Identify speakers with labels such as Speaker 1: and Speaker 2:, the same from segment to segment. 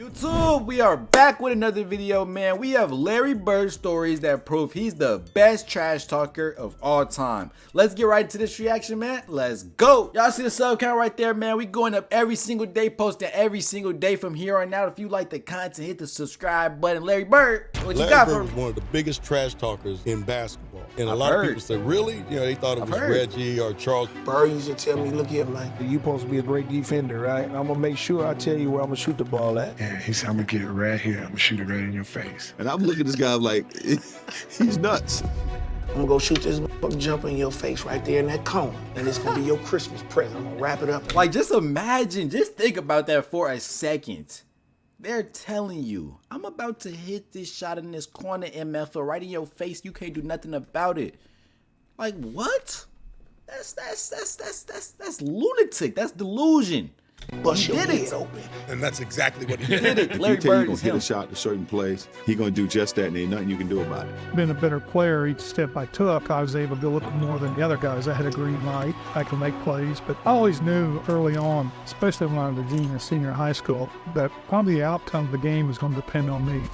Speaker 1: YouTube, we are back with another video, man. We have Larry Bird stories that prove he's the best trash talker of all time. Let's get right into this reaction, man. Let's go. Y'all see the sub count right there, man. We going up every single day, posting every single day from here on out. If you like the content, hit the subscribe button. Larry Bird, what you got for me?
Speaker 2: Larry Bird was one of the biggest trash talkers in basketball. And a lot of people say, really? You know, they thought it was Reggie or Charles.
Speaker 3: Bird used to tell me, look here, man.
Speaker 4: You supposed to be a great defender, right? I'm gonna make sure I tell you where I'm gonna shoot the ball at.
Speaker 5: Yeah, he said, I'm gonna get it right here. I'm gonna shoot it right in your face.
Speaker 6: And I'm looking at this guy like, he's nuts.
Speaker 3: I'm gonna go shoot this motherfucking jumper in your face right there in that cone. And it's gonna be your Christmas present. I'm gonna wrap it up.
Speaker 1: Like, just imagine, just think about that for a second. They're telling you, I'm about to hit this shot in this corner, MF, right in your face. You can't do nothing about it. Like, what? That's lunatic. That's delusion.
Speaker 3: Bust your head open.
Speaker 2: And that's exactly what he
Speaker 1: did.
Speaker 2: did.
Speaker 6: If you tell you gonna hit a shot in a certain place, he gonna do just that, and ain't nothing you can do about it.
Speaker 7: Been a better player each step I took. I was able to do a little more than the other guys. I had a green light. I could make plays, but I always knew early on, especially when I was a junior, senior high school, that probably the outcome of the game was going to depend on me.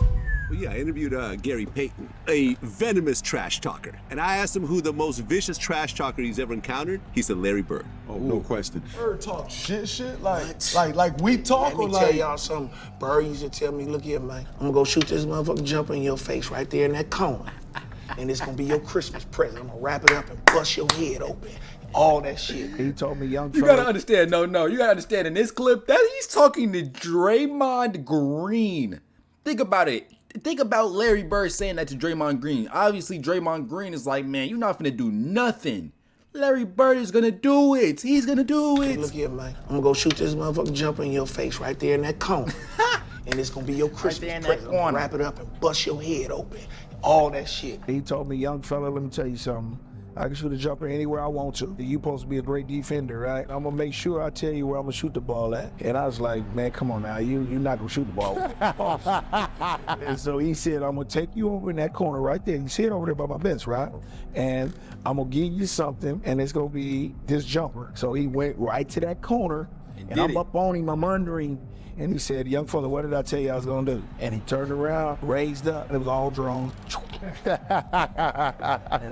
Speaker 8: Well, yeah, I interviewed Gary Payton, a venomous trash talker. And I asked him who the most vicious trash talker he's ever encountered. He said Larry Bird.
Speaker 6: Oh, no question.
Speaker 4: Bird talk shit like we talk.
Speaker 3: Let me tell y'all something. Bird used to tell me, look here, man. I'm gonna go shoot this motherfucking jumper in your face right there in that cone. And it's gonna be your Christmas present. I'm gonna wrap it up and bust your head open. All that shit.
Speaker 4: He told me, young
Speaker 1: You gotta understand, you gotta understand in this clip that he's talking to Draymond Green. Think about it. Think about Larry Bird saying that to Draymond Green. Obviously, Draymond Green is like, man, you're not gonna do nothing. Larry Bird is gonna do it. He's gonna do it.
Speaker 3: Hey, look here, man. I'm gonna go shoot this motherfucking jumper in your face right there in that cone. And it's gonna be your Christmas present. I'm gonna wrap it up and bust your head open. All that shit.
Speaker 4: He told me, young fella, let me tell you something. I can shoot a jumper anywhere I want to. You supposed to be a great defender, right? I'm gonna make sure I tell you where I'm gonna shoot the ball at. And I was like, man, come on now, you're not gonna shoot the ball. And so he said, I'm gonna take you over in that corner right there. You see it over there by my bench, right? And I'm gonna give you something, and it's gonna be this jumper. So he went right to that corner, and I'm up on him, I'm under him. And he said, young fella, what did I tell you I was gonna do? And he turned around, raised up, and it was all drawn. And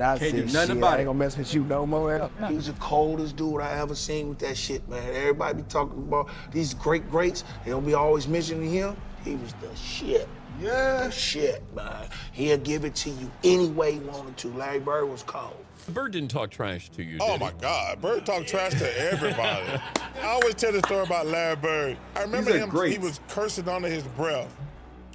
Speaker 4: I said, shit, I ain't gonna mess with you no more.
Speaker 3: He was the coldest dude I ever seen with that shit, man. Everybody be talking about these greats. They don't be always mentioning him. He was the shit. Yeah. The shit, man. He'll give it to you any way he wanted to. Larry Bird was cold.
Speaker 9: Bird didn't talk trash to you, did
Speaker 2: Oh, my God. Bird talked trash to everybody. I always tell the story about Larry Bird. I remember him, he was cursing under his breath.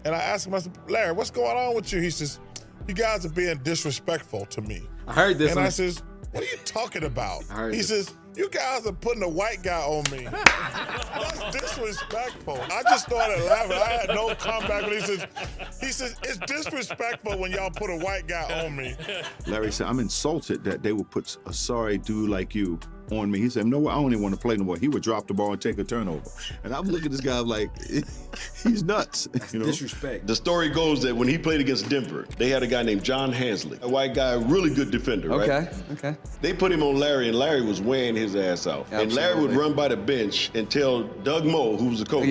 Speaker 2: And I asked him, I said, Larry, what's going on with you? He says, you guys are being disrespectful to me.
Speaker 1: I heard this.
Speaker 2: And I says, what are you talking about? He says, you guys are putting a white guy on me. That's disrespectful. I just started laughing. I had no comeback. But he says, it's disrespectful when y'all put a white guy on me.
Speaker 6: Larry said, I'm insulted that they would put a sorry dude like you on me. He said, no, I don't even want to play no more. He would drop the ball and take a turnover. And I'm looking at this guy like, he's nuts. You know?
Speaker 1: Disrespect.
Speaker 10: The story goes that when he played against Denver, they had a guy named John Hansley, a white guy, really good defender, right?
Speaker 11: Okay.
Speaker 10: They put him on Larry, and Larry was weighing his ass out.
Speaker 11: Absolutely.
Speaker 10: And Larry would run by the bench and tell Doug Moe, who was the coach,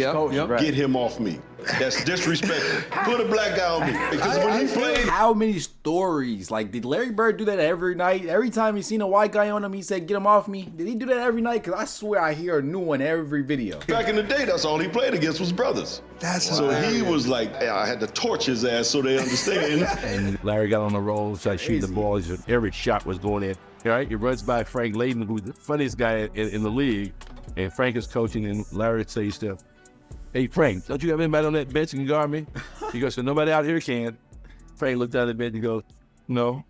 Speaker 10: get him off me. That's disrespectful. Put a black guy on me. Because when he played...
Speaker 1: How many stories? Like, did Larry Bird do that every night? Every time he seen a white guy on him, he said, get him off me? Did he do that every night? Because I swear I hear a new one every video.
Speaker 10: Back in the day, that's all he played against was brothers. So he was like, I had to torch his ass so they understand.
Speaker 12: And Larry got on the roll, started shooting the ball. Every shot was going in. All right, he runs by Frank Layden, who's the funniest guy in the league. And Frank is coaching, and Larry says to him, hey, Frank, don't you have anybody on that bench that can guard me? He goes, so nobody out here can. Frank looked down at the bench and goes, no.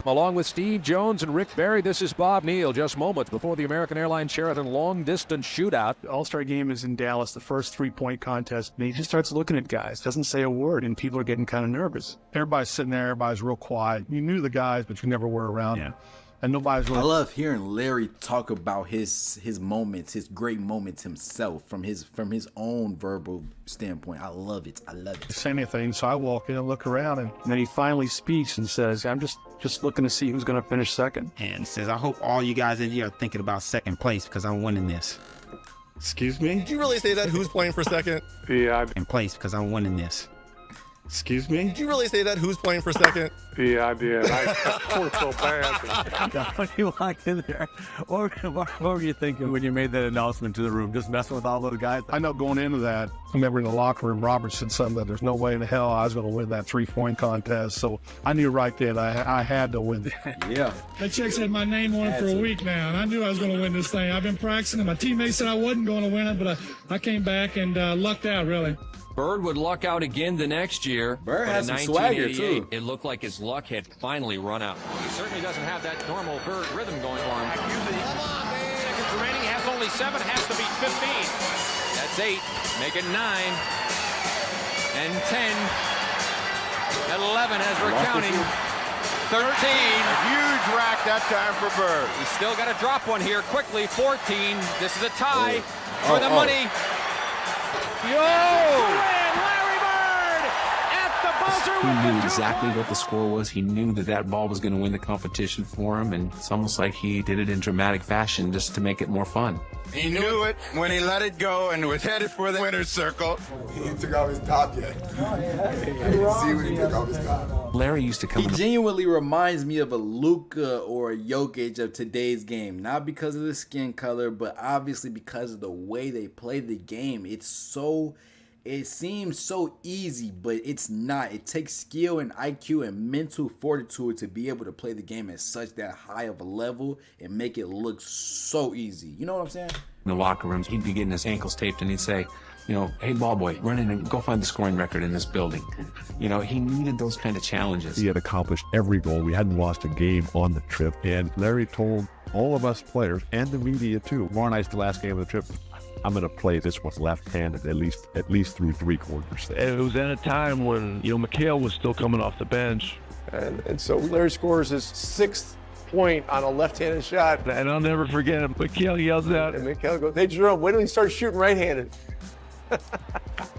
Speaker 9: Along with Steve Jones and Rick Barry, this is Bob Neal. Just moments before the American Airlines Sheraton long-distance shootout.
Speaker 7: The All-Star game is in Dallas, the first three-point contest, and he just starts looking at guys, doesn't say a word, and people are getting kind of nervous. Everybody's sitting there, everybody's real quiet. You knew the guys, but you never were around them. And nobody's really...
Speaker 1: I love hearing Larry talk about his moments, his great moments himself from his own verbal standpoint. I love it.
Speaker 7: say anything, so I walk in and look around, and then he finally speaks and says, I'm just looking to see who's going to finish second.
Speaker 11: And says, I hope all you guys in here are thinking about second place because I'm winning this.
Speaker 5: Excuse me?
Speaker 11: Did you really say that? Who's playing for second?
Speaker 5: Yeah, I'm
Speaker 13: In place because I'm winning this.
Speaker 5: Excuse me?
Speaker 11: Did you really say that? Who's playing for second?
Speaker 5: Yeah, I did. I felt so bad.
Speaker 13: When you walked in there, what were you thinking when you made that announcement to the room? Just messing with all those guys?
Speaker 4: I know going into that, I remember in the locker room, Robert said something that there's no way in the hell I was going to win that 3-point contest. So I knew right then I had to win it.
Speaker 1: Yeah.
Speaker 14: That chick said my name on it for a week now, and I knew I was going to win this thing. I've been practicing, and my teammates said I wasn't going to win it, but I came back and lucked out, really.
Speaker 9: Bird would luck out again the next year.
Speaker 1: Bird
Speaker 9: but
Speaker 1: has
Speaker 9: in
Speaker 1: some swagger,
Speaker 9: 1988,
Speaker 1: too.
Speaker 9: It looked like his luck had finally run out. He certainly doesn't have that normal Bird rhythm going for him. Seconds remaining, has only 7, has to beat 15. That's 8, make it 9, and 10, and 11 as we're counting. 13.
Speaker 15: A huge rack that time for Bird.
Speaker 9: He's still got to drop one here quickly. 14. This is a tie for the money. Yo! Larry Bird at the buzzer.
Speaker 16: He knew exactly what the score was. He knew that that ball was going to win the competition for him, and it's almost like he did it in dramatic fashion just to make it more fun.
Speaker 15: He knew it when he let it go and was headed for the winner's circle.
Speaker 17: He ain't took off his top yet. See when he took off his top.
Speaker 16: Larry used to come.
Speaker 1: He genuinely reminds me of a Luka or a Jokic of today's game. Not because of the skin color, but obviously because of the way they play the game. It seems so easy, but it's not. It takes skill and IQ and mental fortitude to be able to play the game at such that high of a level and make it look so easy. You know what I'm saying?
Speaker 16: In the locker rooms, he'd be getting his ankles taped, and he'd say, you know, hey, ball boy, run in and go find the scoring record in this building. You know, he needed those kind of challenges.
Speaker 18: He had accomplished every goal. We hadn't lost a game on the trip. And Larry told all of us players and the media too, tomorrow night's the last game of the trip, I'm going to play this one left-handed at least through 3 quarters.
Speaker 19: It was at a time when, Mikhail was still coming off the bench.
Speaker 20: And so Larry scores his 6th point on a left-handed shot.
Speaker 19: And I'll never forget it. Mikhail yells out.
Speaker 20: And Mikhail goes, hey, Jerome, when do we start shooting right-handed?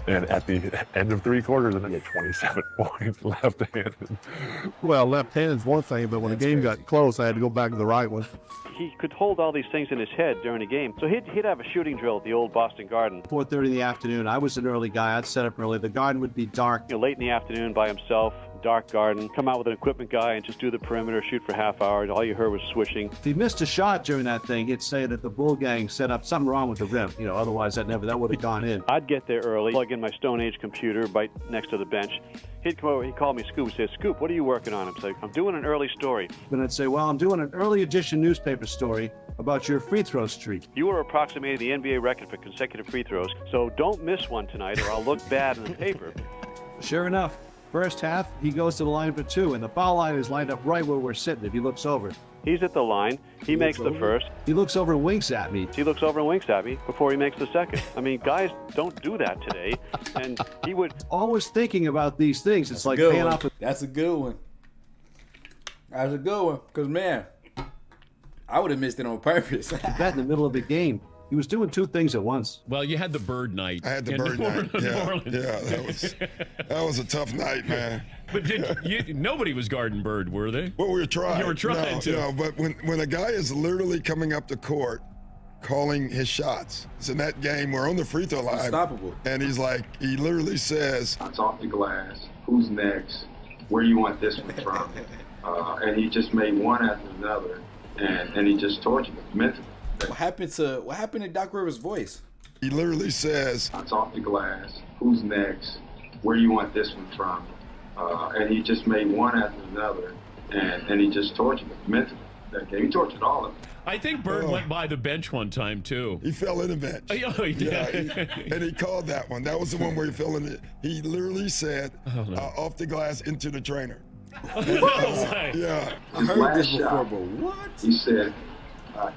Speaker 18: And at the end of 3 quarters, I had 27 points left-handed. Well, left-handed is one thing, but when the game got close, I had to go back to the right one.
Speaker 21: He could hold all these things in his head during a game. So he'd have a shooting drill at the old Boston Garden.
Speaker 22: 4:30 in the afternoon. I was an early guy. I'd set up early. The garden would be dark.
Speaker 21: Late in the afternoon by himself, dark garden, come out with an equipment guy and just do the perimeter, shoot for half hour. All you heard was swishing.
Speaker 22: If he missed a shot during that thing, he'd say that the Bull Gang set up something wrong with the rim. Otherwise that would have gone in.
Speaker 21: I'd get there early, plug in my Stone Age computer right next to the bench. He'd come over, he'd call me Scoop, he'd say, Scoop, what are you working on? I'm saying, I'm doing an early story.
Speaker 22: And I'd say, well, I'm doing an early edition newspaper story about your free throw streak.
Speaker 21: You are approximating the NBA record for consecutive free throws, so don't miss one tonight or I'll look bad in the paper.
Speaker 22: Sure enough, first half, he goes to the line for 2, and the foul line is lined up right where we're sitting if he looks over.
Speaker 21: He's at the line. He makes the first.
Speaker 22: He looks over and winks at me.
Speaker 21: He looks over and winks at me before he makes the second. I mean, guys don't do that today. And he would...
Speaker 22: Always thinking about these things. It's like paying off...
Speaker 1: That's a good one. That's a good one. Because, man, I would have missed it on purpose.
Speaker 22: That in the middle of the game. He was doing 2 things at once.
Speaker 23: Well, you had the Bird night.
Speaker 2: I had the Bird night. Yeah, that was a tough night, man.
Speaker 23: But nobody was guarding Bird, were they?
Speaker 2: Well, we were trying.
Speaker 23: You were trying to.
Speaker 2: No, but when a guy is literally coming up the court, calling his shots, it's in that game, we're on the free throw line.
Speaker 1: Unstoppable.
Speaker 2: And he literally says,
Speaker 24: it's off the glass. Who's next? Where you want this one from? And he just made one after another, and he just tortured it mentally.
Speaker 1: What happened to Doc Rivers' voice?
Speaker 2: He literally says,
Speaker 24: it's off the glass. Who's next? Where you want this one from? And he just made one after another, and he just tortured it mentally. That game, he tortured all of it.
Speaker 23: I think Bird went by the bench one time, too.
Speaker 2: He fell in the bench.
Speaker 23: Oh, he did.
Speaker 2: Yeah, and he called that one. That was the one where he fell in it. He literally said, off the glass into the trainer. Yeah.
Speaker 24: I heard this before, but what? He said,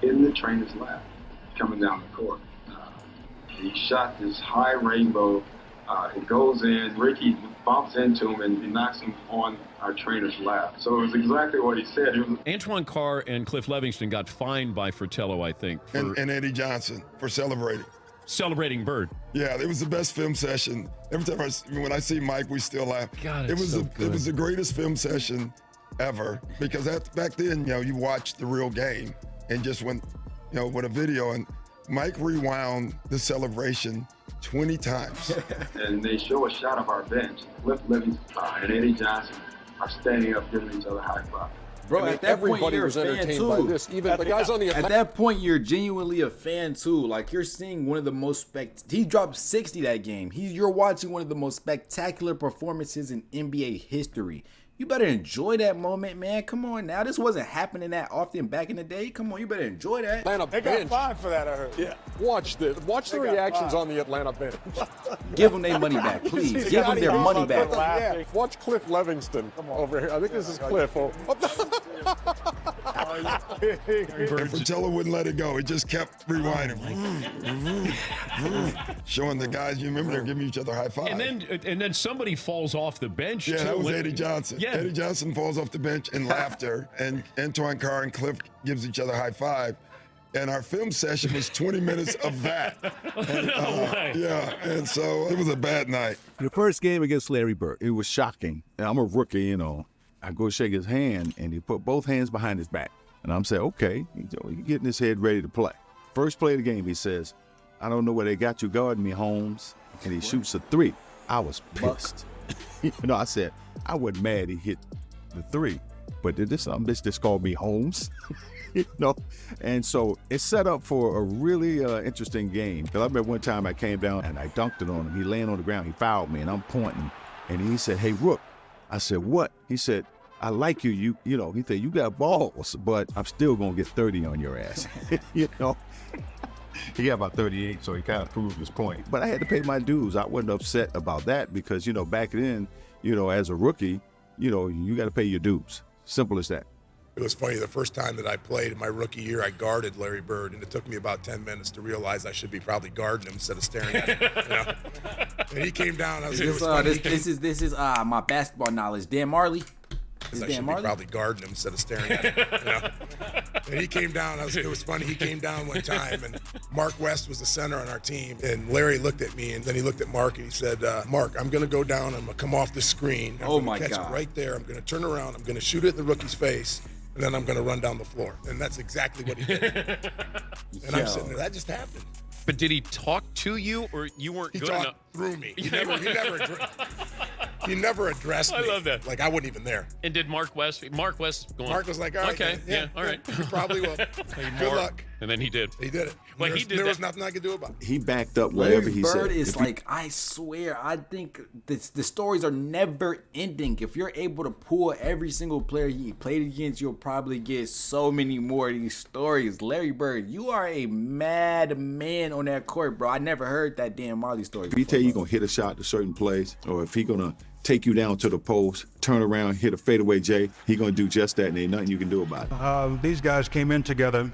Speaker 24: in the trainer's lap, coming down the court. He shot this high rainbow. It goes in. Ricky bumps into him and he knocks him on our trainer's lap. So it was exactly what he said.
Speaker 23: Antoine Carr and Cliff Livingston got fined by Fratello, I think.
Speaker 2: And Eddie Johnson for celebrating.
Speaker 23: Celebrating Bird.
Speaker 2: Yeah, it was the best film session. Every time when I see Mike, we still laugh.
Speaker 23: God,
Speaker 2: it was
Speaker 23: so good.
Speaker 2: It was the greatest film session ever because back then, you watched the real game and just went, with a video and Mike rewound the celebration 20 times.
Speaker 24: And they show a shot of our bench. Cliff Livingston and Eddie Johnson are standing up giving each other high five.
Speaker 1: Bro,
Speaker 20: I mean,
Speaker 1: at that point,
Speaker 20: everybody
Speaker 1: you're
Speaker 20: was
Speaker 1: a fan
Speaker 20: entertained
Speaker 1: too.
Speaker 20: by this. Even the guys on the
Speaker 1: At that point, you're genuinely a fan too. Like, you're seeing one of the most he dropped 60 that game. You're watching one of the most spectacular performances in NBA history. You better enjoy that moment, man. Come on now. This wasn't happening that often back in the day. Come on, you better enjoy that.
Speaker 20: Atlanta
Speaker 2: They
Speaker 20: bench.
Speaker 2: got fined for that, I heard.
Speaker 20: Yeah. Watch the reactions on the Atlanta bench.
Speaker 1: Give them their money back, please. Give them their money back.
Speaker 20: Yeah. Watch Cliff Livingston over here. I think this is Cliff.
Speaker 2: And Fratello wouldn't let it go. He just kept rewinding. Showing the guys, you remember they're giving each other high five.
Speaker 23: And then somebody falls off the bench.
Speaker 2: Yeah,
Speaker 23: too.
Speaker 2: that was Eddie Johnson.
Speaker 23: Yeah.
Speaker 2: Eddie Johnson falls off the bench in laughter, and Antoine Carr and Cliff gives each other a high five. And our film session was 20 minutes of that. And, yeah, and so it was a bad night.
Speaker 12: The first game against Larry Bird, it was shocking. And I'm a rookie, you know. I go shake his hand, and he put both hands behind his back. And I'm saying, okay, he's getting his head ready to play. First play of the game, he says, I don't know where they got you guarding me, Holmes. And he shoots a 3. I was pissed. You know, I said, I wasn't mad he hit the 3, but this bitch just called me Holmes. You know, and so it's set up for a really interesting game. Because I remember one time I came down and I dunked it on him. He laying on the ground, he fouled me, and I'm pointing. And he said, hey, Rook. I said, what? He said, I like you. You know, he said, you got balls, but I'm still going to get 30 on your ass. You know? He got about 38, so he kind of proved his point. But I had to pay my dues. I wasn't upset about that because, you know, back then, you know, as a rookie, you know, you got to pay your dues. Simple as that.
Speaker 2: It was funny, the first time that I played in my rookie year, I guarded Larry Bird, and it took me about 10 minutes to realize I should be probably guarding him instead of staring at him. You know? And he came down. This
Speaker 1: is my basketball knowledge. Dan Marley.
Speaker 2: I should be probably guarding him instead of staring at him. You know? And he came down. It was funny. He came down one time, and Mark West was the center on our team. And Larry looked at me, and then he looked at Mark, and he said, Mark, I'm going to go down. I'm going to come off the screen. I'm going to catch it right there. I'm going to turn around. I'm going to shoot it in the rookie's face. And then I'm going to run down the floor. And that's exactly what he did. And I'm sitting there. That just happened.
Speaker 23: But did he talk to you, or you weren't good enough?
Speaker 2: He talked through me. He never addressed me.
Speaker 23: I love that.
Speaker 2: Like I wasn't even there.
Speaker 23: And did Mark West going?
Speaker 2: Mark was like, all right,
Speaker 23: okay,
Speaker 2: yeah,
Speaker 23: all right.
Speaker 2: You probably will. Good luck.
Speaker 23: And then he did.
Speaker 2: He did it.
Speaker 23: Well,
Speaker 2: There was nothing I could do about it.
Speaker 12: He backed up whatever he said.
Speaker 1: Larry Bird is like, I swear, I think the stories are never ending. If you're able to pull every single player he played against, you'll probably get so many more of these stories. Larry Bird, you are a mad man on that court, bro. I never heard that Dan Marley story.
Speaker 12: If he tell you going to hit a shot to certain plays, or if he going to take you down to the post, turn around, hit a fadeaway J, he going to do just that, and ain't nothing you can do about it.
Speaker 3: These guys came in together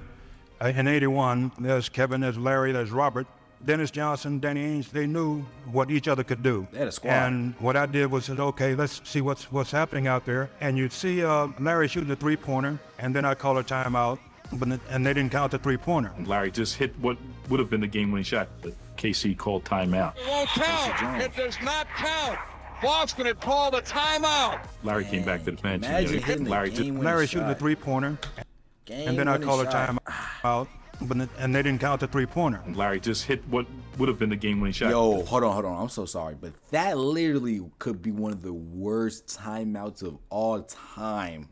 Speaker 3: in 81. There's Kevin, there's Larry, there's Robert. Dennis Johnson, Danny Ainge, they knew what each other could do.
Speaker 1: They had a squad.
Speaker 3: And what I did was said, okay, let's see what's happening out there. And you'd see Larry shooting the three-pointer, and then I call a timeout, and they didn't count the three-pointer.
Speaker 6: Larry just hit what would have been the game-winning shot, but KC called timeout.
Speaker 15: It won't count. It does not count. Bob's going to call the timeout.
Speaker 6: Larry came back to the bench.
Speaker 1: Imagine hitting
Speaker 3: Larry shooting the three-pointer, and then I call a timeout, and they didn't count the three-pointer.
Speaker 6: Larry just hit what would have been the game-winning shot.
Speaker 1: Yo, hold on. I'm so sorry, but that literally could be one of the worst timeouts of all time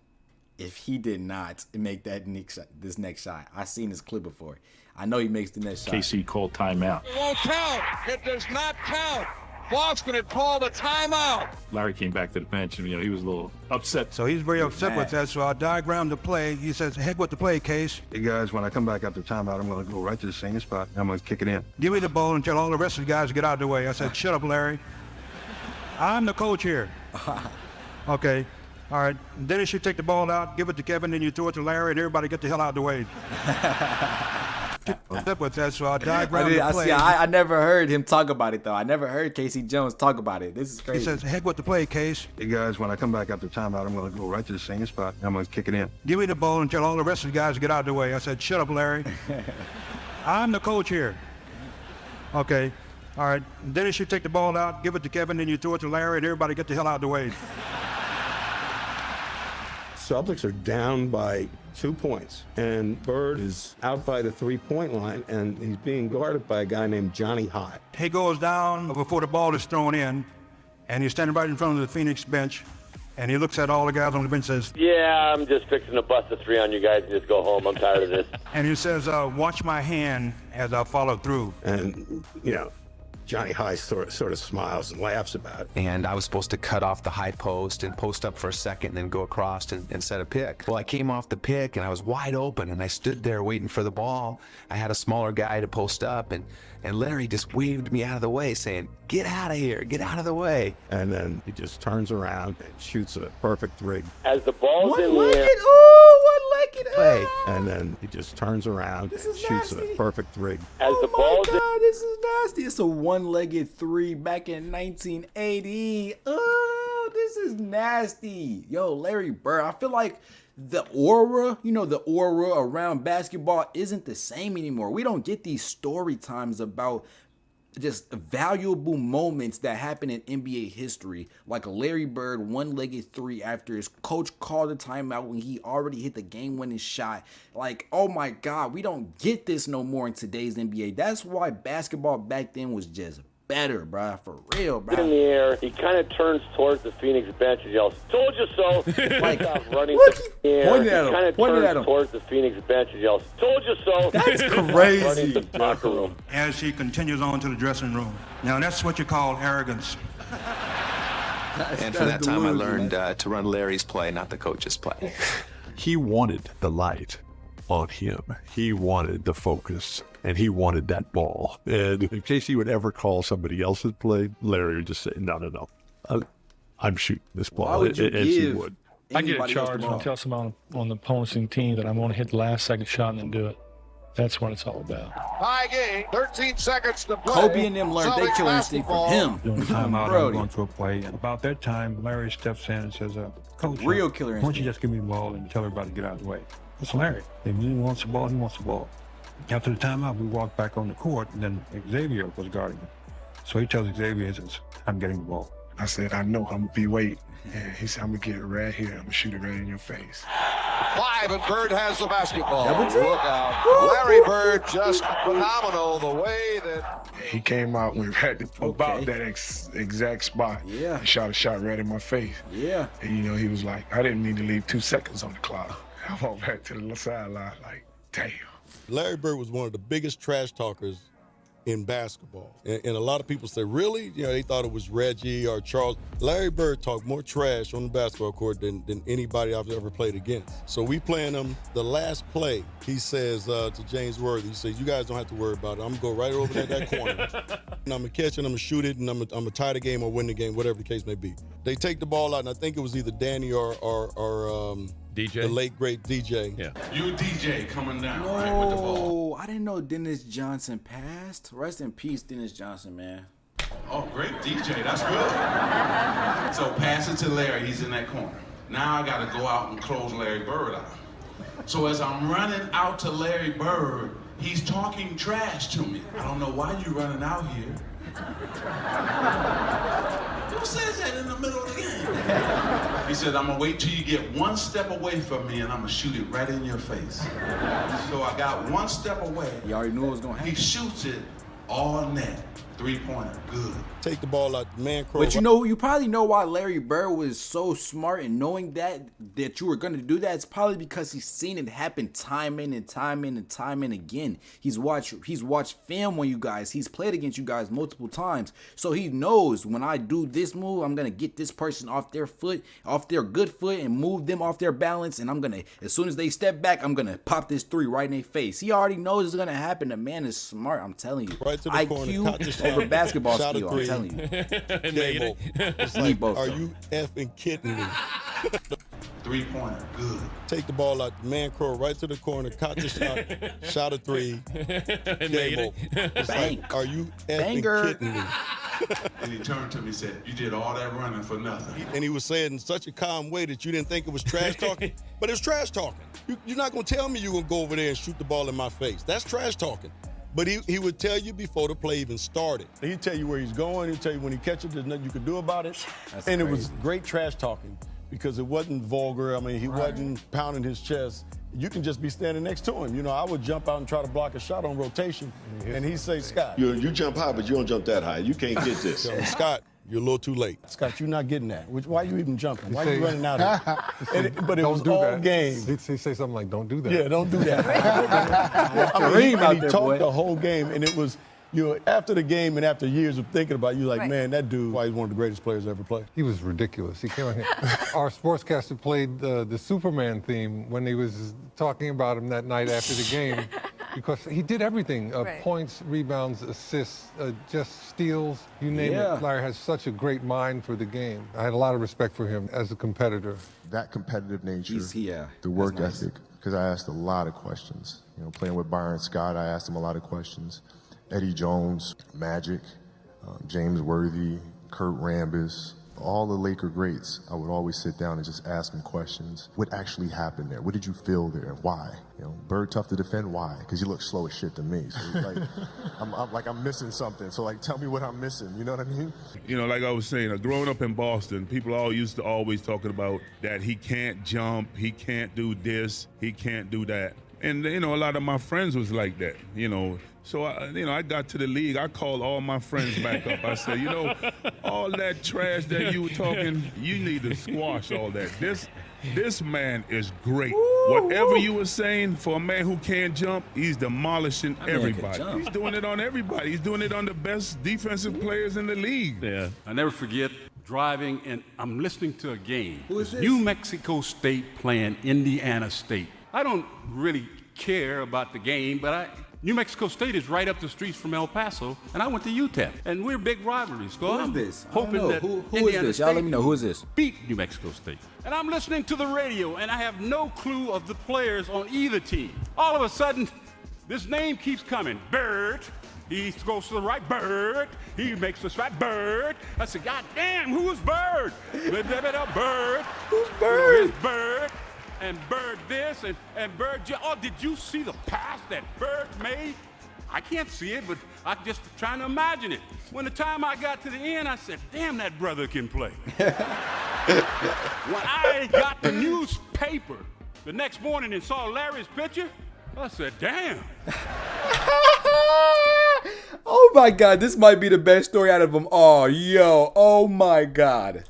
Speaker 1: if he did not make this next shot. I've seen this clip before. I know he makes the next shot.
Speaker 6: KC called timeout.
Speaker 15: It won't count. It does not count. Bob's going to call the timeout.
Speaker 6: Larry came back to the bench, and he was a little upset.
Speaker 3: So he's very upset with that. So I diagrammed the play. He says, heck with the play, Case. Hey guys, when I come back after timeout, I'm going to go right to the same spot. I'm going to kick it in. Give me the ball and tell all the rest of the guys to get out of the way. I said, shut up, Larry. I'm the coach here. Okay. All right. Dennis, you take the ball out, give it to Kevin, then you throw it to Larry, and everybody get the hell out of the way. With that, so I diagrammed the play.
Speaker 1: I never heard him talk about it, though. I never heard Casey Jones talk about it. This is crazy.
Speaker 3: He says, heck with the play, Case. Hey guys, when I come back after timeout, I'm going to go right to the same spot. I'm going to kick it in. Give me the ball and tell all the rest of the guys to get out of the way. I said, shut up, Larry. I'm the coach here. Okay. All right. Dennis, you take the ball out, give it to Kevin, then you throw it to Larry, and everybody get the hell out of the way.
Speaker 7: Celtics are down by 2 points, and Bird is out by the 3-point line, and he's being guarded by a guy named Johnny High.
Speaker 3: He goes down before the ball is thrown in, and he's standing right in front of the Phoenix bench, and he looks at all the guys on the bench and says,
Speaker 8: "Yeah, I'm just fixing to bust a 3 on you guys and just go home. I'm tired of this."
Speaker 3: And he says, "Watch my hand as I follow through."
Speaker 7: And, Johnny High sort of smiles and laughs about it.
Speaker 16: And I was supposed to cut off the high post and post up for a second and then go across and set a pick. Well, I came off the pick and I was wide open and I stood there waiting for the ball. I had a smaller guy to post up and Larry just waved me out of the way saying, "Get out of here, get out of the way."
Speaker 7: And then he just turns around and shoots a perfect 3.
Speaker 8: As the ball's in the air.
Speaker 7: Play. And then he just turns around and shoots a perfect 3.
Speaker 8: As the ball's in.
Speaker 1: God, this is nasty. It's a one-legged 3 back in 1980. Oh, this is nasty. Yo, Larry Bird, I feel like the aura around basketball isn't the same anymore. We don't get these story times about just valuable moments that happen in NBA history, like a Larry Bird one-legged 3 after his coach called a timeout when he already hit the game-winning shot. Like, oh my God, we don't get this no more in today's NBA. That's why basketball back then was just better, bro. For real, bro.
Speaker 8: In the air, he kind of turns towards the Phoenix bench and yells, "Told you so!"
Speaker 1: Like,
Speaker 8: running
Speaker 1: look,
Speaker 8: to the air.
Speaker 1: pointing at him,
Speaker 8: He kind of
Speaker 1: pointing at
Speaker 8: turns
Speaker 1: him.
Speaker 8: towards the Phoenix bench and yells, "Told you so!"
Speaker 1: That's
Speaker 8: Running
Speaker 1: crazy.
Speaker 8: to the locker room.
Speaker 3: As he continues on to the dressing room. Now, that's what you call arrogance.
Speaker 16: And for that time, I learned to run Larry's play, not the coach's play.
Speaker 18: He wanted the light on him. He wanted the focus, and he wanted that ball. And if KC would ever call somebody else's play, Larry would just say, "No. I'm shooting this ball."
Speaker 1: Why would you
Speaker 18: and she
Speaker 1: give
Speaker 18: would.
Speaker 19: I get a
Speaker 1: anybody else the
Speaker 19: charge
Speaker 1: ball?
Speaker 19: and tell someone on the opposing team that I'm going to hit the last second shot and then do it. That's what it's all about.
Speaker 15: High game, 13 seconds to play.
Speaker 1: Kobe and them learned their
Speaker 15: Celtics
Speaker 1: killer instinct from
Speaker 15: basketball.
Speaker 1: him.
Speaker 3: During the timeout,
Speaker 1: Brody.
Speaker 3: I'm going through a play. And about that time, Larry steps in and says, "Coach,
Speaker 1: Real killer
Speaker 3: why don't you
Speaker 1: instinct.
Speaker 3: just give me the ball and tell everybody to get out of the way?" That's Larry. If he wants the ball, he wants the ball. After the timeout, we walked back on the court, and then Xavier was guarding him. So he tells Xavier, he says, "I'm getting the ball."
Speaker 4: I said, "I know I'm gonna be waiting." And he said, "I'm gonna get it right here. I'm gonna shoot it right in your face."
Speaker 15: 5 and Bird has the basketball.
Speaker 1: Double team.
Speaker 15: Look out. Larry Bird just phenomenal the way that
Speaker 4: He came out when right about that exact spot.
Speaker 1: Yeah.
Speaker 4: And shot a shot right in my face.
Speaker 1: Yeah.
Speaker 4: And he was like, "I didn't need to leave 2 seconds on the clock." I went back to the sideline like, damn.
Speaker 2: Larry Bird was one of the biggest trash talkers in basketball. And a lot of people say, really? They thought it was Reggie or Charles. Larry Bird talked more trash on the basketball court than anybody I've ever played against. So we playing him the last play. He says to James Worthy, he says, "You guys don't have to worry about it. I'm going to go right over there that corner. And I'm going to catch it, I'm going to shoot it, and I'm going to tie the game or win the game, whatever the case may be." They take the ball out, and I think it was either Danny or
Speaker 23: DJ?
Speaker 2: the late, great DJ.
Speaker 23: Yeah.
Speaker 10: You DJ coming down right with the ball.
Speaker 1: Oh, I didn't know Dennis Johnson passed. Rest in peace, Dennis Johnson, man.
Speaker 10: Oh, great DJ, that's good. So pass it to Larry, he's in that corner. Now I gotta go out and close Larry Bird out. So as I'm running out to Larry Bird, he's talking trash to me. I don't know why you running out here. Who says that in the middle of the game? He said, "I'm gonna wait till you get 1 step away from me and I'm gonna shoot it right in your face." So I got 1 step away.
Speaker 1: You already knew it was gonna happen.
Speaker 10: He shoots it all net. 3-pointer, good.
Speaker 2: Take the ball out, man.
Speaker 1: But you probably know why Larry Bird was so smart in knowing that you were going to do that. It's probably because he's seen it happen time in and time again. He's watched film on you guys. He's played against you guys multiple times. So he knows when I do this move, I'm going to get this person off their good foot and move them off their balance. And I'm going to, as soon as they step back, I'm going to pop this 3 right in their face. He already knows it's going to happen. The man is smart. I'm telling you.
Speaker 2: Right to the
Speaker 1: IQ
Speaker 2: corner,
Speaker 1: over basketball
Speaker 2: shot
Speaker 1: skill, I'm telling you.
Speaker 2: It's like, are you effing kidding me?
Speaker 10: 3-pointer, good.
Speaker 2: Take the ball out, man crow right to the corner, caught the shot, shot a 3, game over. It's like, are you effing kidding me?
Speaker 10: And he turned to me and said, "You did all that running for nothing."
Speaker 2: And he was saying in such a calm way that you didn't think it was trash talking, but it's trash talking. You're not going to tell me you're going to go over there and shoot the ball in my face. That's trash talking. But he would tell you before the play even started. He'd tell you where he's going. He'd tell you when he catches, there's nothing you can do about it.
Speaker 1: That's
Speaker 2: and
Speaker 1: crazy.
Speaker 2: It was great trash talking
Speaker 5: because it wasn't vulgar. I mean, he wasn't pounding his chest. You can just be standing next to him. You know, I would jump out and try to block a shot on rotation, and he'd say, Scott.
Speaker 11: You jump high, but you don't jump that high. You can't get this.
Speaker 5: Scott, you're a little too late. Scott, you're not getting that. Why are you even jumping? Why are you running out of it? But it was all game.
Speaker 13: He'd say something like, don't do that.
Speaker 5: Yeah, don't do that. He talked the whole game, and it was, after the game and after years of thinking about it, you're like, man, that dude, why he's one of the greatest players ever played.
Speaker 13: He was ridiculous. He came on here. Our sportscaster played the Superman theme when he was talking about him that night after the game, because he did everything, points, rebounds, assists, just steals, you name it. Larry has such a great mind for the game. I had a lot of respect for him as a competitor.
Speaker 17: That competitive nature, the work ethic, because I asked a lot of questions. Playing with Byron Scott, I asked him a lot of questions. Eddie Jones, Magic, James Worthy, Kurt Rambis, all the Laker greats, I would always sit down and just ask them questions. What actually happened there? What did you feel there? Why? Bird tough to defend. Why? Because you look slow as shit to me. So I'm missing something. So tell me what I'm missing. You know what I mean?
Speaker 2: Like I was saying, growing up in Boston, people all used to always talking about that he can't jump, he can't do this, he can't do that. And, a lot of my friends was like that, So, I got to the league. I called all my friends back up. I said, all that trash that you were talking, you need to squash all that. This man is great. Whatever you were saying, for a man who can't jump, he's demolishing everybody. He's doing it on everybody. He's doing it on the best defensive players in the league.
Speaker 14: Yeah. I never forget driving, and I'm listening to a game.
Speaker 1: Who is this?
Speaker 14: New Mexico State playing Indiana State. I don't really care about the game, but New Mexico State is right up the streets from El Paso, and I went to UTEP, and we're big rivalries. So
Speaker 1: Who is this?
Speaker 14: Hoping that
Speaker 1: who
Speaker 14: Indiana
Speaker 1: is this?
Speaker 14: State
Speaker 1: Y'all let me know. Who is this?
Speaker 14: beat New Mexico State. And I'm listening to the radio, and I have no clue of the players on either team. All of a sudden, this name keeps coming. Bird. He goes to the right. Bird. He makes the shot. Bird. I said, God damn, who's Bird? Bird. Who's Bird? It's Bird. And Bird this, and Bird, oh, did you see the pass that Bird made? I can't see it, but I'm just trying to imagine it. When the time I got to the end, I said, damn, that brother can play. When I got the newspaper the next morning and saw Larry's picture, I said, damn.
Speaker 1: Oh my God, this might be the best story out of them all. Oh my God.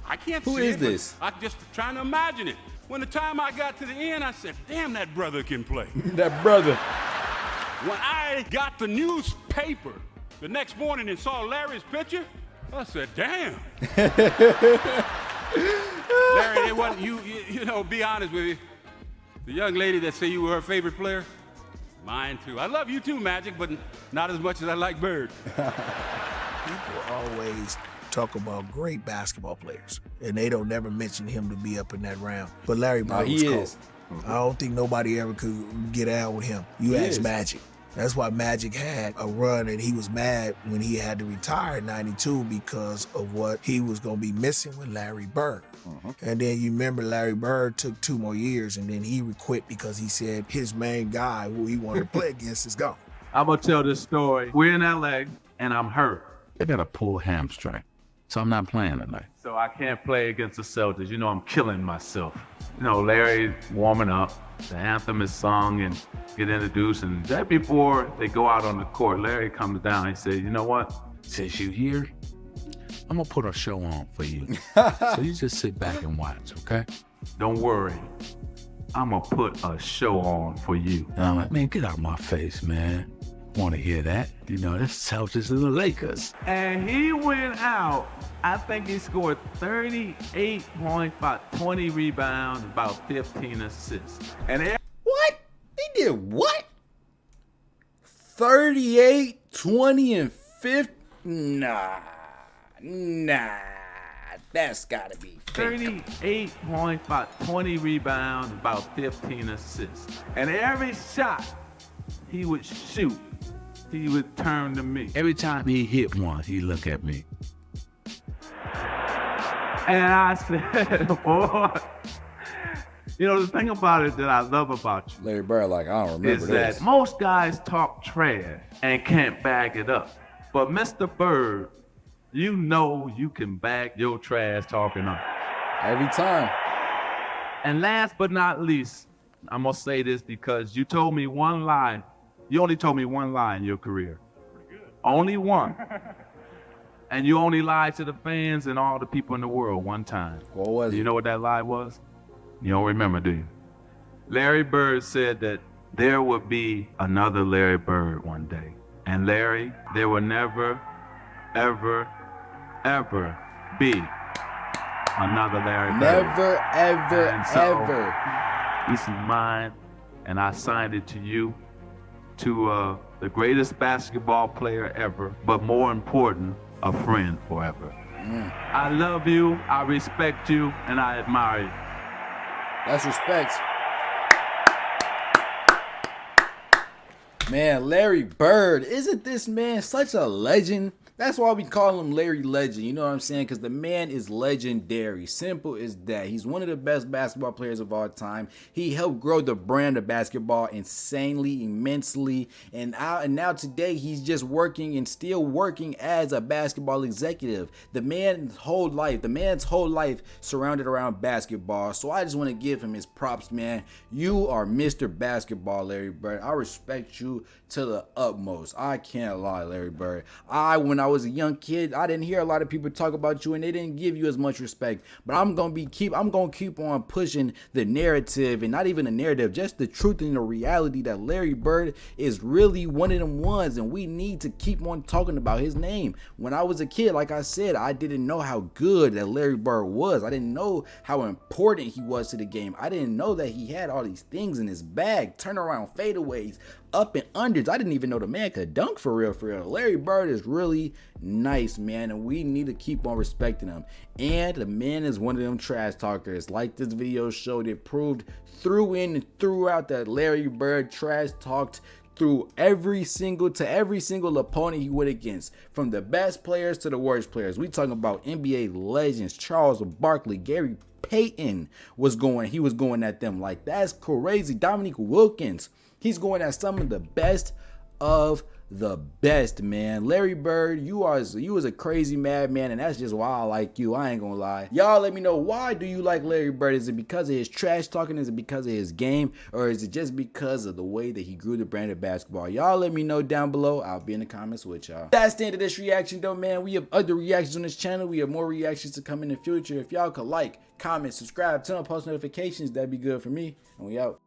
Speaker 14: I can't
Speaker 1: Who
Speaker 14: see
Speaker 1: is
Speaker 14: it,
Speaker 1: this?
Speaker 14: but I'm just trying to imagine it. When the time I got to the end, I said, damn, that brother can play.
Speaker 1: That brother.
Speaker 14: When I got the newspaper the next morning and saw Larry's picture, I said, damn. Larry, it wasn't you, be honest with you. The young lady that said you were her favorite player, mine too. I love you too, Magic, but not as much as I like Bird.
Speaker 4: People always talk about great basketball players, and they don't never mention him to be up in that round. But Larry Bird was cold. I don't think nobody ever could get out with him. You ask Magic. That's why Magic had a run, and he was mad when he had to retire in '92 because of what he was going to be missing with Larry Bird. And then you remember Larry Bird took 2 more years, and then he quit because he said his main guy who he wanted to play against is gone.
Speaker 25: I'm going to tell this story. We're in L.A., and I'm hurt. I got a pulled hamstring, so I'm not playing tonight. So I can't play against the Celtics. I'm killing myself. Larry's warming up. The anthem is sung and get introduced. And right before they go out on the court, Larry comes down and says, you know what? Since you're here, I'm going to put a show on for you. So you just sit back and watch, okay? Don't worry. I'm going to put a show on for you. And I'm like, man, get out of my face, man. Want to hear that? That's Celtics and the Lakers. And he went out. I think he scored 38 points, about 20 rebounds, about 15 assists. And
Speaker 1: what? He did what? 38, 20, and 50? Nah. That's gotta be fake.
Speaker 25: 38 points, about 20 rebounds, about 15 assists. And every shot he would shoot, he would turn to me. Every time he hit one, he look at me. And I said, boy, the thing about it that I love about you,
Speaker 1: Larry Bird, I don't remember
Speaker 25: is
Speaker 1: this.
Speaker 25: that most guys talk trash and can't back it up. But Mr. Bird, you can back your trash talking up.
Speaker 1: Every time.
Speaker 25: And last but not least, I'm going to say this because you told me one lie. You only told me one lie in your career. Only one. And you only lied to the fans and all the people in the world one time.
Speaker 1: What was it?
Speaker 25: You know what that lie was? You don't remember, do you? Larry Bird said that there would be another Larry Bird one day. And Larry, there will never, ever, ever be another Larry Bird.
Speaker 1: Never, ever,
Speaker 25: And so,
Speaker 1: ever.
Speaker 25: This is mine, and I signed it to you, to the greatest basketball player ever, but more important, a friend forever. I love you, I respect you, and I admire you.
Speaker 1: That's respect. Man, Larry Bird, isn't this man such a legend? That's why we call him Larry Legend, you know what I'm saying? Because the man is legendary. Simple as that. He's one of the best basketball players of all time. He helped grow the brand of basketball insanely, immensely. And now today, he's just working and still working as a basketball executive. The man's whole life surrounded around basketball. So I just want to give him his props, man. You are Mr. Basketball, Larry Bird. I respect you to the utmost. I can't lie, Larry Bird. When I was a young kid, I didn't hear a lot of people talk about you and they didn't give you as much respect. But I'm gonna keep on pushing the narrative, and not even the narrative, just the truth and the reality that Larry Bird is really one of them ones, and we need to keep on talking about his name. When I was a kid, like I said, I didn't know how good that Larry Bird was. I didn't know how important he was to the game. I didn't know that he had all these things in his bag, turnaround fadeaways, up and unders. I didn't even know the man could dunk for real, for real. Larry Bird is really nice, man, and we need to keep on respecting him. And the man is one of them trash talkers. Like this video showed, it proved through in and throughout that Larry Bird trash talked through every single opponent he went against, from the best players to the worst players. We talking about NBA legends, Charles Barkley, Gary Payton was going at them. Like, that's crazy. Dominique Wilkins, he's going at some of the best of the best, man. Larry Bird, you was a crazy madman, and that's just why I like you. I ain't gonna lie. Y'all let me know, why do you like Larry Bird? Is it because of his trash talking? Is it because of his game? Or is it just because of the way that he grew the brand of basketball? Y'all let me know down below. I'll be in the comments with y'all. That's the end of this reaction though, man. We have other reactions on this channel. We have more reactions to come in the future. If y'all could like, comment, subscribe, turn on post notifications, that'd be good for me. And we out.